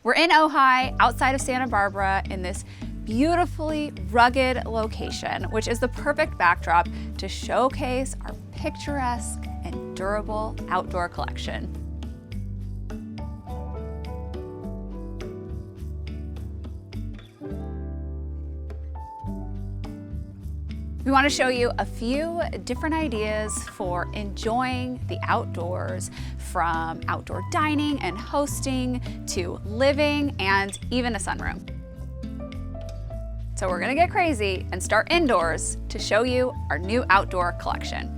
We're in Ojai, outside of Santa Barbara, in this beautifully rugged location, which is the perfect backdrop to showcase our picturesque and durable outdoor collection. We want to show you a few different ideas for enjoying the outdoors, from outdoor dining and hosting to living and even a sunroom. So we're gonna get crazy and start indoors to show you our new outdoor collection.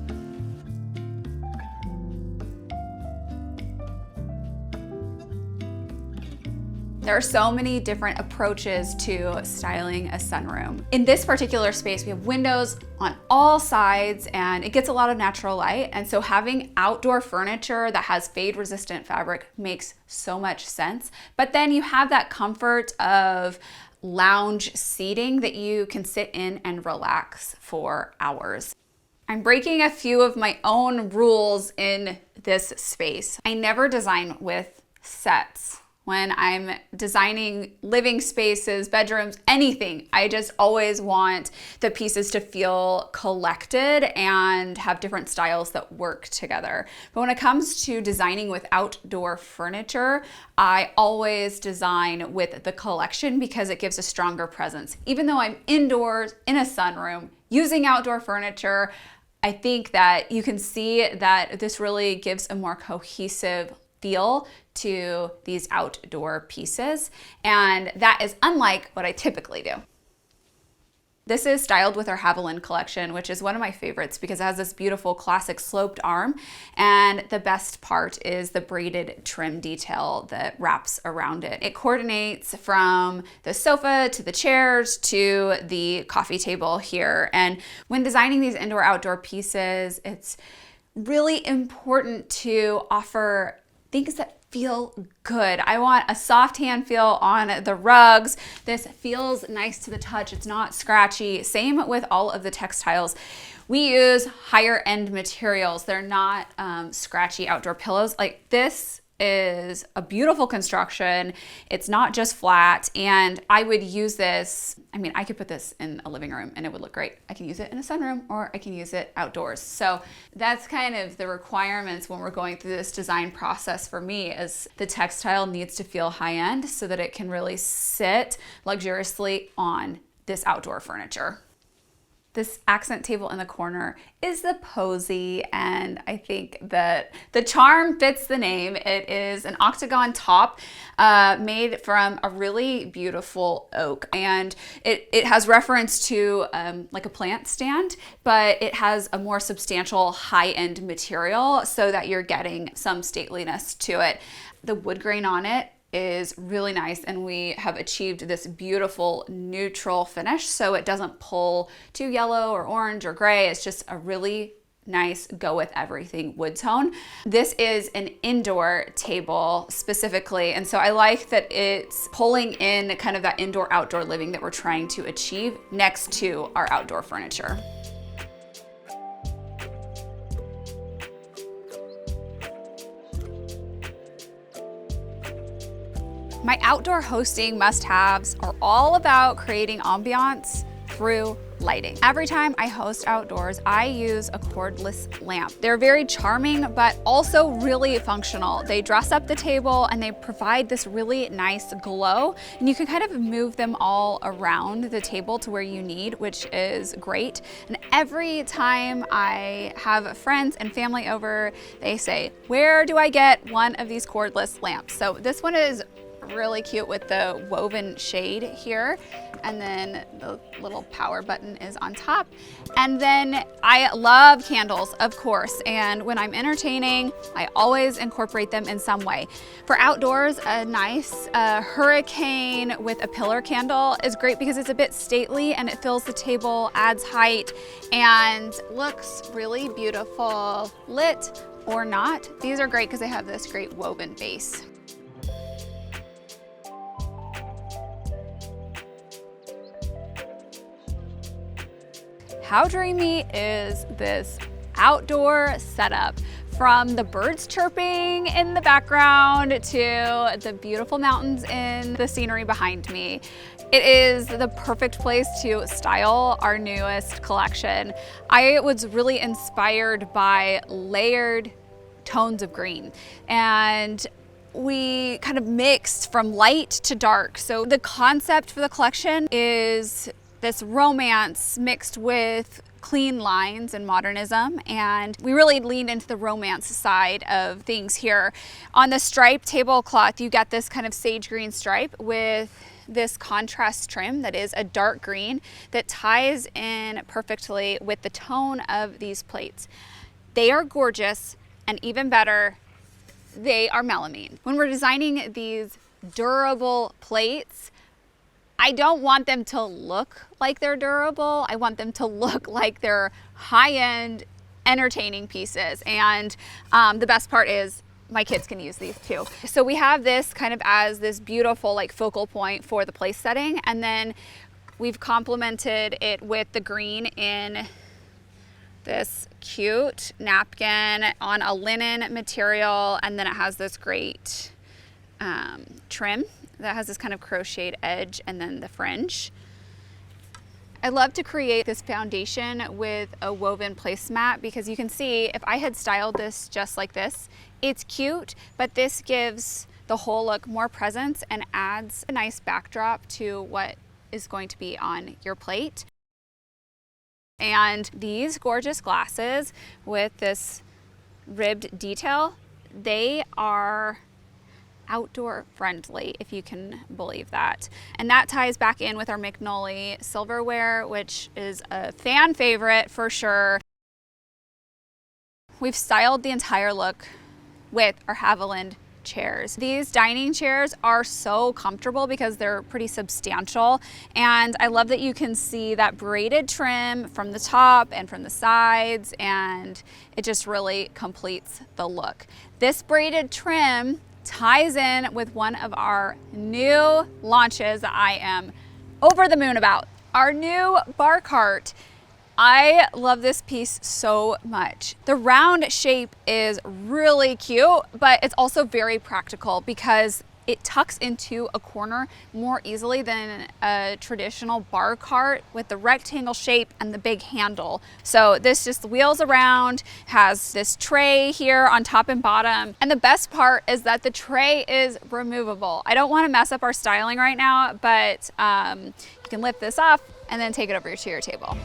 There are so many different approaches to styling a sunroom. In this particular space, we have windows on all sides and it gets a lot of natural light. And so having outdoor furniture that has fade-resistant fabric makes so much sense. But then you have that comfort of lounge seating that you can sit in and relax for hours. I'm breaking a few of my own rules in this space. I never design with sets. When I'm designing living spaces, bedrooms, anything, I just always want the pieces to feel collected and have different styles that work together. But when it comes to designing with outdoor furniture, I always design with the collection because it gives a stronger presence. Even though I'm indoors in a sunroom using outdoor furniture, I think that you can see that this really gives a more cohesive feel to these outdoor pieces, and that is unlike what I typically do. This is styled with our Haviland collection, which is one of my favorites because it has this beautiful classic sloped arm, and the best part is the braided trim detail that wraps around it. It coordinates from the sofa to the chairs to the coffee table here. And when designing these indoor-outdoor pieces, it's really important to offer things that feel good. I want a soft hand feel on the rugs. This feels nice to the touch. It's not scratchy. Same with all of the textiles. We use higher end materials. They're not scratchy outdoor pillows. Like this is a beautiful construction. It's not just flat, and I would use this. I mean, I could put this in a living room and it would look great. I can use it in a sunroom or I can use it outdoors. So that's kind of the requirements when we're going through this design process for me, is the textile needs to feel high end so that it can really sit luxuriously on this outdoor furniture. This accent table in the corner is the Posy, and I think that the charm fits the name. It is an octagon top made from a really beautiful oak, and it has reference to like a plant stand, but it has a more substantial high-end material so that you're getting some stateliness to it. The wood grain on it is really nice, and we have achieved this beautiful neutral finish so it doesn't pull too yellow or orange or gray. It's just a really nice go with everything wood tone. This is an indoor table specifically, and so I like that it's pulling in kind of that indoor outdoor living that we're trying to achieve next to our outdoor furniture. My outdoor hosting must-haves are all about creating ambiance through lighting. Every time I host outdoors, I use a cordless lamp. They're very charming, but also really functional. They dress up the table and they provide this really nice glow, and you can kind of move them all around the table to where you need, which is great. And every time I have friends and family over, they say, "Where do I get one of these cordless lamps?" So this one is really cute with the woven shade here, and then the little power button is on top. And then I love candles, of course, and when I'm entertaining, I always incorporate them in some way. For outdoors, a nice hurricane with a pillar candle is great because it's a bit stately and it fills the table, adds height, and looks really beautiful, lit or not. These are great because they have this great woven base. How dreamy is this outdoor setup? From the birds chirping in the background to the beautiful mountains in the scenery behind me, it is the perfect place to style our newest collection. I was really inspired by layered tones of green, and we kind of mixed from light to dark. So the concept for the collection is this romance mixed with clean lines and modernism, and we really leaned into the romance side of things here. On the stripe tablecloth, you get this kind of sage green stripe with this contrast trim that is a dark green that ties in perfectly with the tone of these plates. They are gorgeous, and even better, they are melamine. When we're designing these durable plates, I don't want them to look like they're durable. I want them to look like they're high-end, entertaining pieces. And the best part is my kids can use these too. So we have this kind of as this beautiful like focal point for the place setting. And then we've complemented it with the green in this cute napkin on a linen material. And then it has this great trim that has this kind of crocheted edge and then the fringe. I love to create this foundation with a woven placemat because you can see if I had styled this just like this, it's cute, but this gives the whole look more presence and adds a nice backdrop to what is going to be on your plate. And these gorgeous glasses with this ribbed detail, they are outdoor friendly, if you can believe that. And that ties back in with our Magnolia silverware, which is a fan favorite for sure. We've styled the entire look with our Haviland chairs. These dining chairs are so comfortable because they're pretty substantial, and I love that you can see that braided trim from the top and from the sides, and it just really completes the look. This braided trim ties in with one of our new launches that I am over the moon about, our new bar cart. I love this piece so much. The round shape is really cute, but it's also very practical because it tucks into a corner more easily than a traditional bar cart with the rectangle shape and the big handle. So this just wheels around, has this tray here on top and bottom. And the best part is that the tray is removable. I don't want to mess up our styling right now, but you can lift this off and then take it over to your table.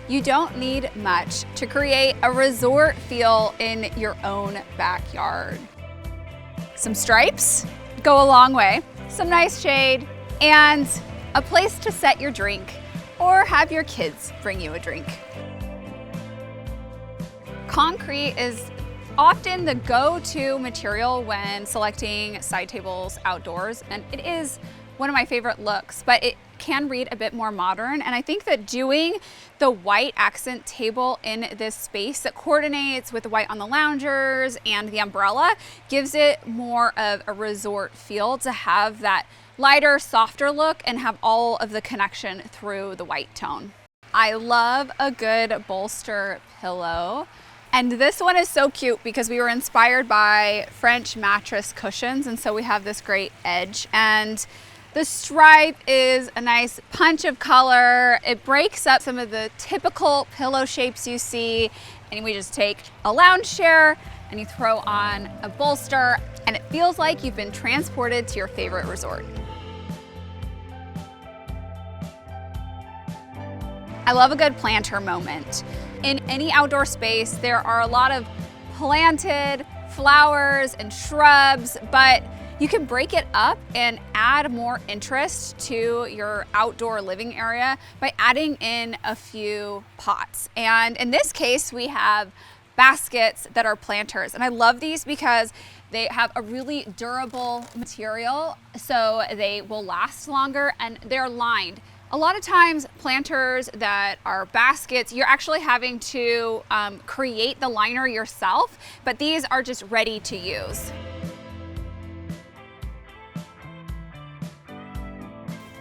You don't need much to create a resort feel in your own backyard. Some stripes go a long way, some nice shade, and a place to set your drink or have your kids bring you a drink. Concrete is often the go-to material when selecting side tables outdoors, and it is one of my favorite looks, but it can read a bit more modern. And I think that doing the white accent table in this space that coordinates with the white on the loungers and the umbrella gives it more of a resort feel to have that lighter, softer look and have all of the connection through the white tone. I love a good bolster pillow. And this one is so cute because we were inspired by French mattress cushions. And so we have this great edge, and the stripe is a nice punch of color. It breaks up some of the typical pillow shapes you see. And we just take a lounge chair and you throw on a bolster, and it feels like you've been transported to your favorite resort. I love a good planter moment. In any outdoor space, there are a lot of planted flowers and shrubs, but you can break it up and add more interest to your outdoor living area by adding in a few pots. And in this case, we have baskets that are planters. And I love these because they have a really durable material, so they will last longer, and they're lined. A lot of times planters that are baskets, you're actually having to create the liner yourself, but these are just ready to use.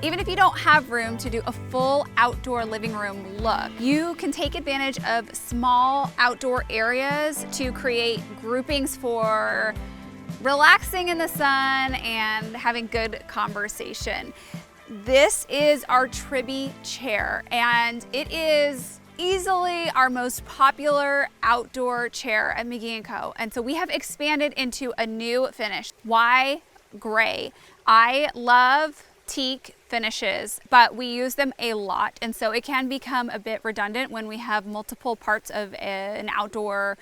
Even if you don't have room to do a full outdoor living room look, you can take advantage of small outdoor areas to create groupings for relaxing in the sun and having good conversation. This is our Tribby chair, and it is easily our most popular outdoor chair at McGee & Co. And so we have expanded into a new finish. Why gray? I love teak finishes, but we use them a lot, and so it can become a bit redundant when we have multiple parts of an outdoor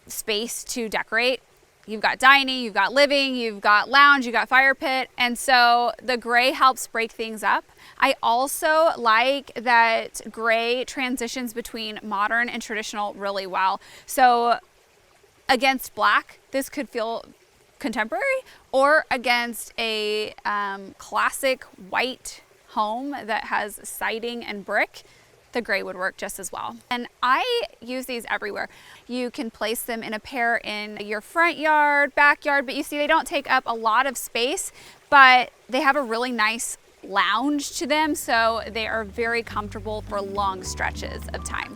space to decorate. You've got dining, you've got living, you've got lounge, you've got fire pit, and so the gray helps break things up. I also like that gray transitions between modern and traditional really well. So against black, this could feel contemporary, or against a classic white home that has siding and brick, the gray would work just as well. And I use these everywhere. You can place them in a pair in your front yard, backyard, but you see they don't take up a lot of space, but they have a really nice lounge to them, so they are very comfortable for long stretches of time.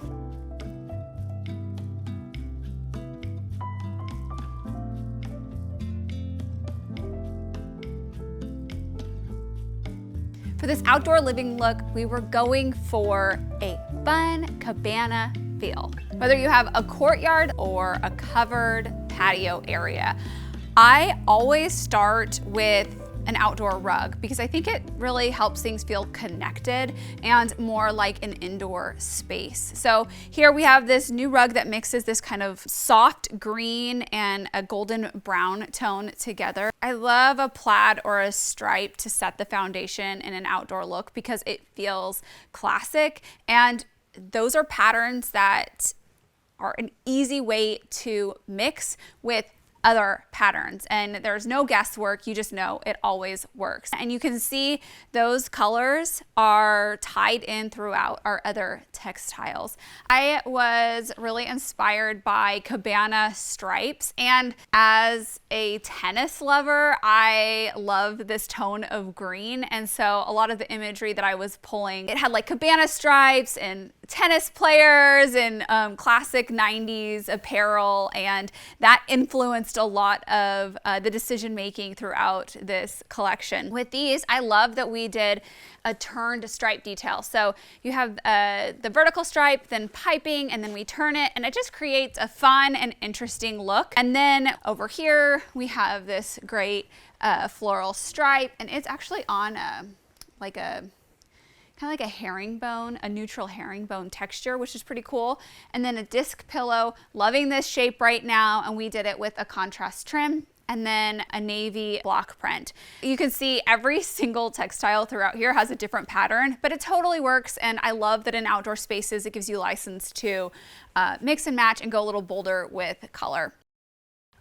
For this outdoor living look, we were going for a fun cabana feel. Whether you have a courtyard or a covered patio area, I always start with an outdoor rug because I think it really helps things feel connected and more like an indoor space. So here we have this new rug that mixes this kind of soft green and a golden brown tone together. I love a plaid or a stripe to set the foundation in an outdoor look because it feels classic, and those are patterns that are an easy way to mix with other patterns, and there's no guesswork. You just know it always works. And you can see those colors are tied in throughout our other textiles. I was really inspired by cabana stripes, and as a tennis lover, I love this tone of green, and so a lot of the imagery that I was pulling, it had like cabana stripes and tennis players and classic 90s apparel, and that influenced a lot of the decision making throughout this collection. With these, I love that we did a turned stripe detail. So you have the vertical stripe, then piping, and then we turn it, and it just creates a fun and interesting look. And then over here, we have this great floral stripe, and it's actually on like a kind of like a herringbone, a neutral herringbone texture, which is pretty cool. And then a disc pillow, loving this shape right now. And we did it with a contrast trim and then a navy block print. You can see every single textile throughout here has a different pattern, but it totally works. And I love that in outdoor spaces, it gives you license to mix and match and go a little bolder with color.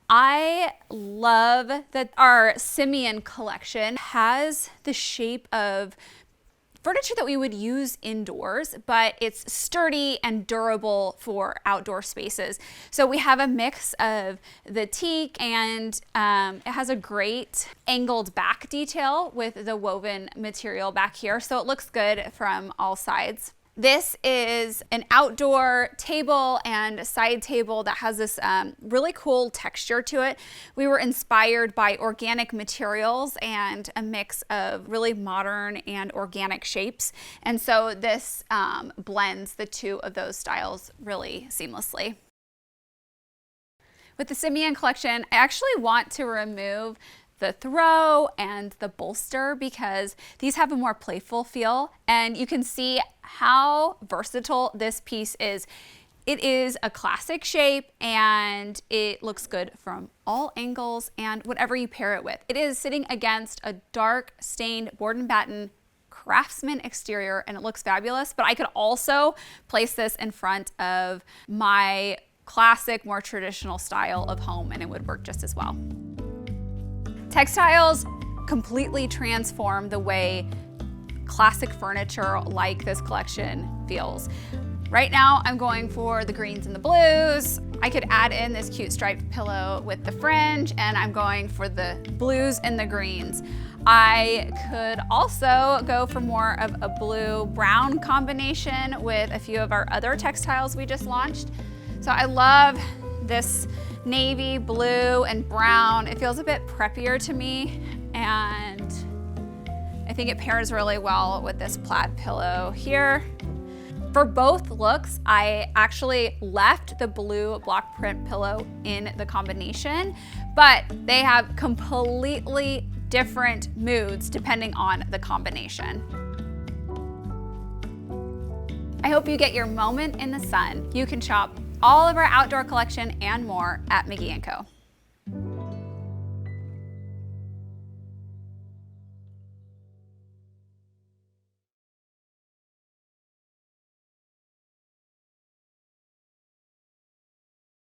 I love that our Simeon collection has the shape of furniture that we would use indoors, but it's sturdy and durable for outdoor spaces. So we have a mix of the teak, and it has a great angled back detail with the woven material back here, so it looks good from all sides. This is an outdoor table and side table that has this really cool texture to it. We were inspired by organic materials and a mix of really modern and organic shapes. And so this blends the two of those styles really seamlessly. With the Simeon collection, I actually want to remove the throw and the bolster because these have a more playful feel, and you can see how versatile this piece is. It is a classic shape and it looks good from all angles and whatever you pair it with. It is sitting against a dark stained board and batten Craftsman exterior, and it looks fabulous, but I could also place this in front of my classic, more traditional style of home and it would work just as well. Textiles completely transform the way classic furniture like this collection feels. Right now, I'm going for the greens and the blues. I could add in this cute striped pillow with the fringe, and I'm going for the blues and the greens. I could also go for more of a blue-brown combination with a few of our other textiles we just launched. So I love this navy, blue, and brown. It feels a bit preppier to me, and I think it pairs really well with this plaid pillow here. For both looks, I actually left the blue block print pillow in the combination, but they have completely different moods depending on the combination. I hope you get your moment in the sun. You can shop all of our outdoor collection and more at McGee & Co.